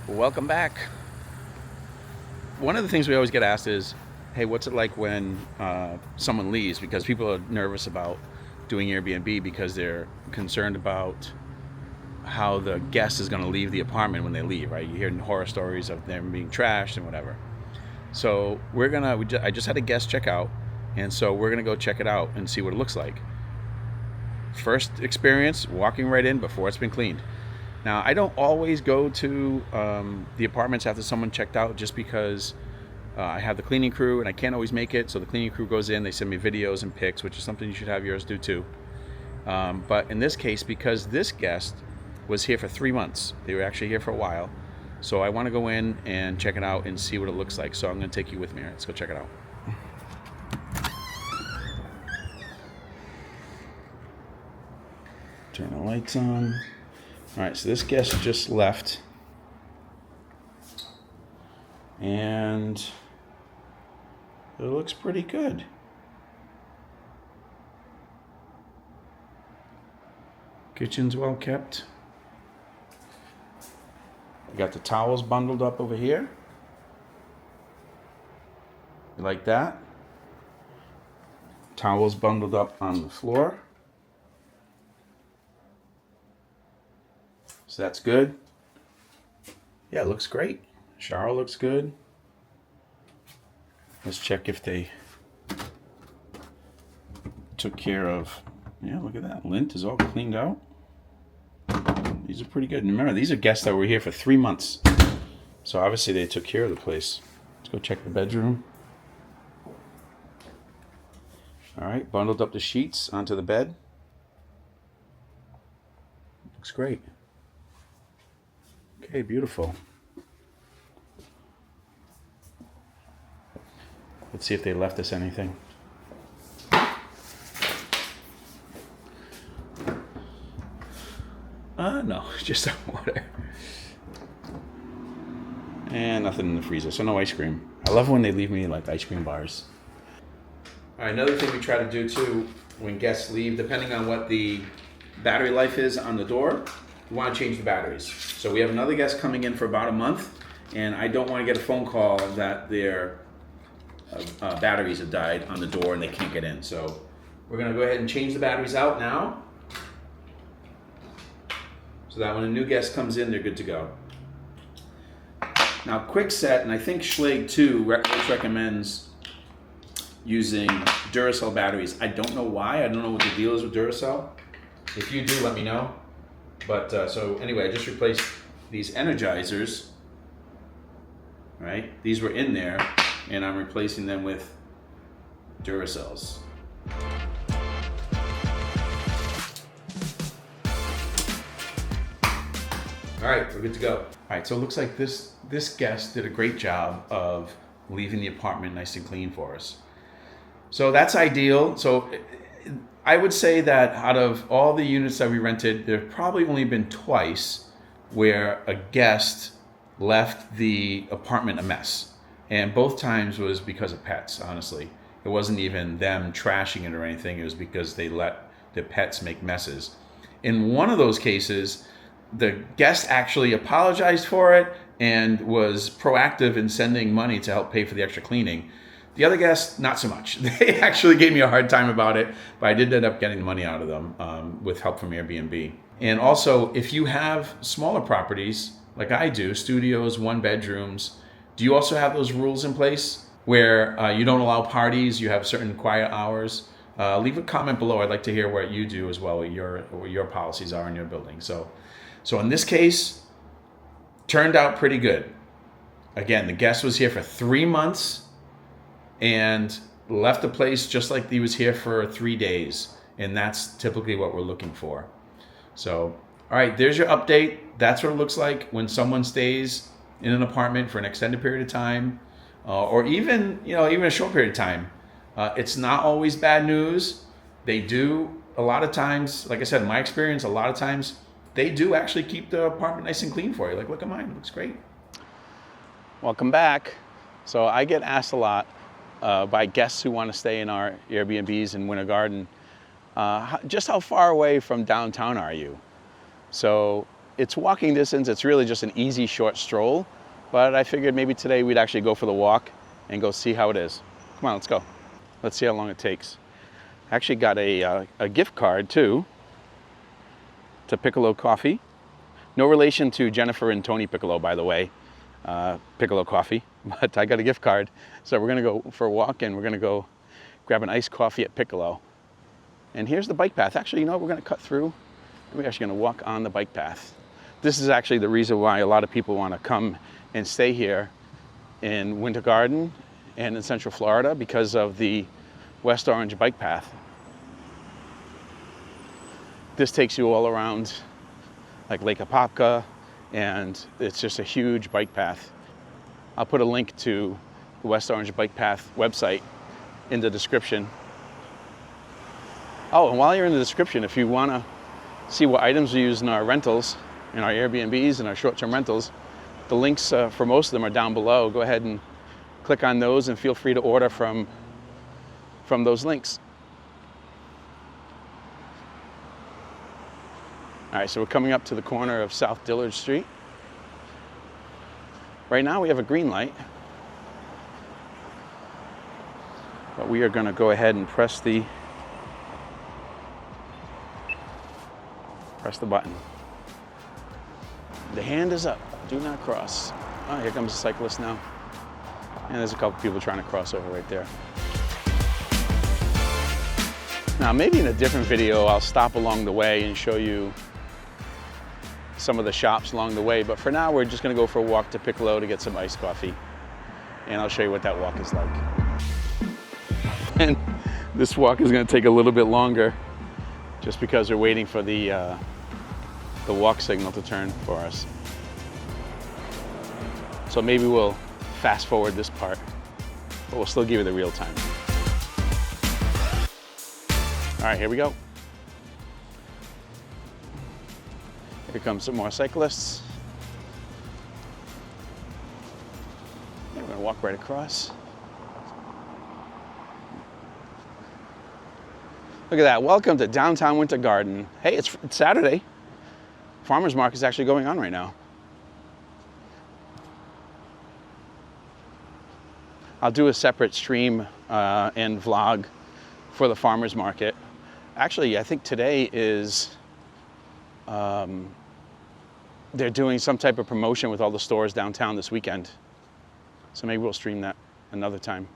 Welcome back. One of the things we always get asked is, hey, what's it like when someone leaves? Because people are nervous about doing Airbnb because they're concerned about how the guest is going to leave the apartment when they leave, right? You hear horror stories of them being trashed and whatever. So I just had a guest check out, and so we're gonna go check it out and see what it looks like. First experience, walking right in before it's been cleaned. Now, I don't always go to the apartments after someone checked out just because I have the cleaning crew and I can't always make it. So the cleaning crew goes in, they send me videos and pics, which is something you should have yours do too. But in this case, because this guest was here for 3 months, they were actually here for a while. So I want to go in and check it out and see what it looks like. So I'm going to take you with me. All right, let's go check it out. Turn the lights on. All right, so this guest just left. And it looks pretty good. Kitchen's well kept. We got the towels bundled up over here. You like that? Towels bundled up on the floor. So that's good. Yeah, it looks great. Shower looks good. Let's check if they took care of, yeah, look at that. Lint is all cleaned out. These are pretty good. And remember, these are guests that were here for 3 months. So obviously they took care of the place. Let's go check the bedroom. All right, bundled up the sheets onto the bed. Looks great. Okay, beautiful. Let's see if they left us anything. No, just some water. And nothing in the freezer, so no ice cream. I love when they leave me like ice cream bars. All right, another thing we try to do too when guests leave, depending on what the battery life is on the door, we want to change the batteries. So we have another guest coming in for about a month, and I don't want to get a phone call that their batteries have died on the door and they can't get in. So we're going to go ahead and change the batteries out now, so that when a new guest comes in, they're good to go. Now, Quickset, and I think Schlage too, recommends using Duracell batteries. I don't know why. I don't know what the deal is with Duracell. If you do, let me know. But so anyway, I just replaced these energizers. Right? These were in there, and I'm replacing them with Duracells. All right, we're good to go. All right, so it looks like this guest did a great job of leaving the apartment nice and clean for us. So that's ideal. So I would say that out of all the units that we rented, there's probably only been twice where a guest left the apartment a mess. And both times was because of pets, honestly. It wasn't even them trashing it or anything. It was because they let the pets make messes. In one of those cases, the guest actually apologized for it and was proactive in sending money to help pay for the extra cleaning. The other guests, not so much. They actually gave me a hard time about it, but I did end up getting the money out of them with help from Airbnb. And also, if you have smaller properties, like I do, studios, one bedrooms, do you also have those rules in place where you don't allow parties, you have certain quiet hours? Leave a comment below. I'd like to hear what you do as well, what your policies are in your building. So in this case, turned out pretty good. Again, the guest was here for 3 months and left the place just like he was here for 3 days. And that's typically what we're looking for. So, all right, there's your update. That's what it looks like when someone stays in an apartment for an extended period of time, or even a short period of time. It's not always bad news. They do, a lot of times, like I said, in my experience, a lot of times, they do actually keep the apartment nice and clean for you. Like, look at mine, it looks great. Welcome back. So I get asked a lot by guests who want to stay in our Airbnbs in Winter Garden, just how far away from downtown are you? So it's walking distance. It's really just an easy short stroll, but I figured maybe today we'd actually go for the walk and go see how it is. Come on, let's go. Let's see how long it takes. I actually got a gift card too to Piccolo Coffee. No relation to Jennifer and Tony Piccolo, by the way, Piccolo Coffee, but I got a gift card. So we're gonna go for a walk and we're gonna go grab an iced coffee at Piccolo. And here's the bike path. Actually, you know what, we're gonna cut through. We're actually gonna walk on the bike path. This is actually the reason why a lot of people wanna come and stay here in Winter Garden and in Central Florida, because of the West Orange bike path. This takes you all around like Lake Apopka, and it's just a huge bike path. I'll put a link to the West Orange Bike Path website in the description. Oh, and while you're in the description, if you want to see what items we use in our rentals, in our Airbnbs and our short-term rentals, the links for most of them are down below. Go ahead and click on those and feel free to order from those links. All right, so we're coming up to the corner of South Dillard Street. Right now we have a green light, but we are going to go ahead and press the button. The hand is up. Do not cross. Oh, here comes a cyclist now. And there's a couple people trying to cross over right there. Now, maybe in a different video, I'll stop along the way and show you some of the shops along the way, but for now we're just going to go for a walk to Piccolo to get some iced coffee, and I'll show you what that walk is like. And this walk is going to take a little bit longer just because we're waiting for the walk signal to turn for us. So maybe we'll fast forward this part, but we'll still give you the real time. All right, here we go. Here comes some more cyclists. And we're gonna walk right across. Look at that, welcome to downtown Winter Garden. Hey, it's Saturday. Farmer's market is actually going on right now. I'll do a separate stream and vlog for the farmer's market. Actually, I think today is, they're doing some type of promotion with all the stores downtown this weekend. So maybe we'll stream that another time.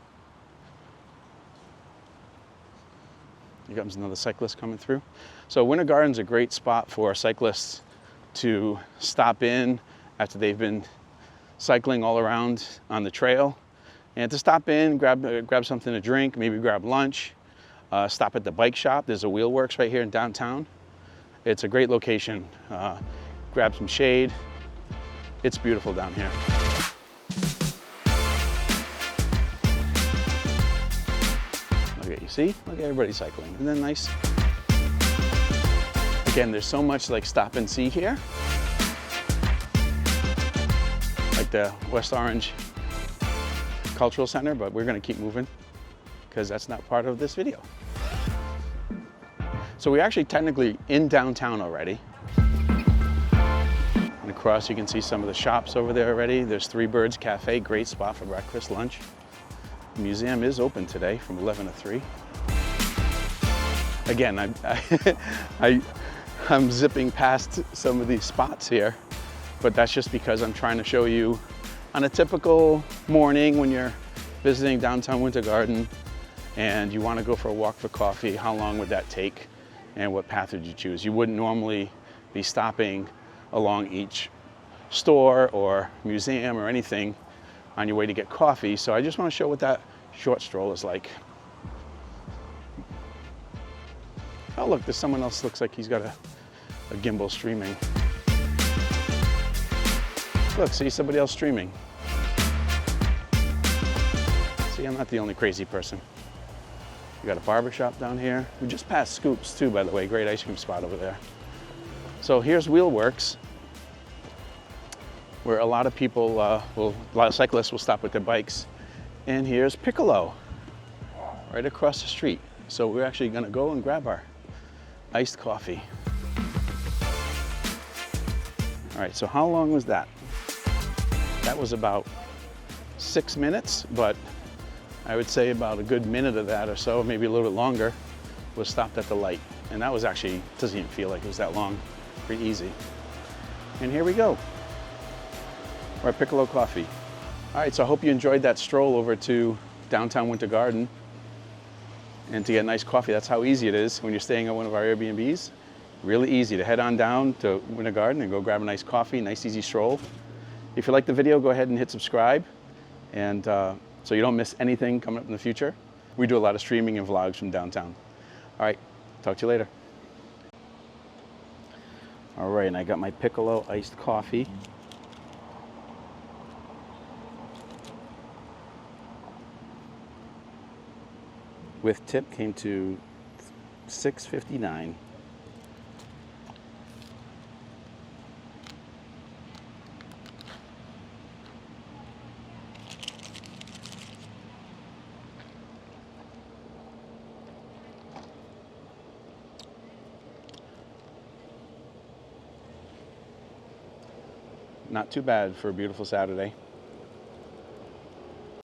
Here comes another cyclist coming through. So Winter Garden's a great spot for cyclists to stop in after they've been cycling all around on the trail, and to stop in, grab something to drink, maybe grab lunch, stop at the bike shop. There's a Wheelworks right here in downtown. It's a great location. Grab some shade. It's beautiful down here. Look at you, see? Look at everybody cycling. Isn't that nice? Again, there's so much like stop and see here. Like the West Orange Cultural Center, but we're gonna keep moving because that's not part of this video. So we're actually technically in downtown already. And across you can see some of the shops over there already. There's Three Birds Cafe, great spot for breakfast, lunch. The museum is open today from 11 to 3. Again, I'm zipping past some of these spots here, but that's just because I'm trying to show you on a typical morning when you're visiting downtown Winter Garden and you want to go for a walk for coffee, how long would that take and what path would you choose? You wouldn't normally be stopping along each store or museum or anything on your way to get coffee, so I just want to show what that short stroll is like. Oh look, there's someone else, looks like he's got a gimbal streaming. Look, see, somebody else streaming. See, I'm not the only crazy person. We got a barber shop down here. We just passed Scoops too, by the way, great ice cream spot over there. So here's Wheelworks, where a lot of people, a lot of cyclists will stop with their bikes. And here's Piccolo, right across the street. So we're actually gonna go and grab our iced coffee. All right, so how long was that? That was about 6 minutes, but I would say about a good minute of that or so, maybe a little bit longer, was stopped at the light. And that was actually, doesn't even feel like it was that long, pretty easy. And here we go, our Piccolo coffee. All right, so I hope you enjoyed that stroll over to downtown Winter Garden and to get nice coffee. That's how easy it is when you're staying at one of our Airbnbs. Really easy to head on down to Winter Garden and go grab a nice coffee, nice easy stroll. If you like the video, go ahead and hit subscribe, and so you don't miss anything coming up in the future. We do a lot of streaming and vlogs from downtown. All right, talk to you later. All right, and I got my Piccolo iced coffee. With tip came to $6.59. Not too bad for a beautiful Saturday.